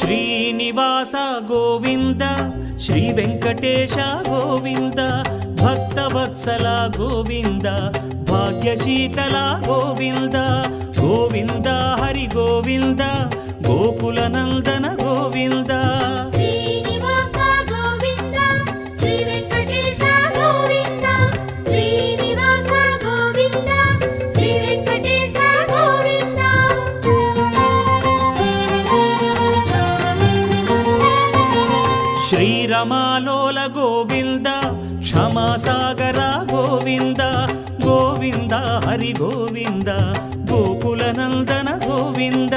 Srinivasa Govinda Shri Venkatesha Govinda Bhaktavatsala Govinda భాగ్యశీతల Govinda Govinda Hari Govinda Gokula Nandana Govinda Srinivasa Govinda Shri Venkatesha Govinda Srinivasa Govinda Shri Venkatesha Govinda శ్రీరమాలోల Govinda క్షమాసాగర Govinda Govinda Hari Govinda Gokula Nandana Govinda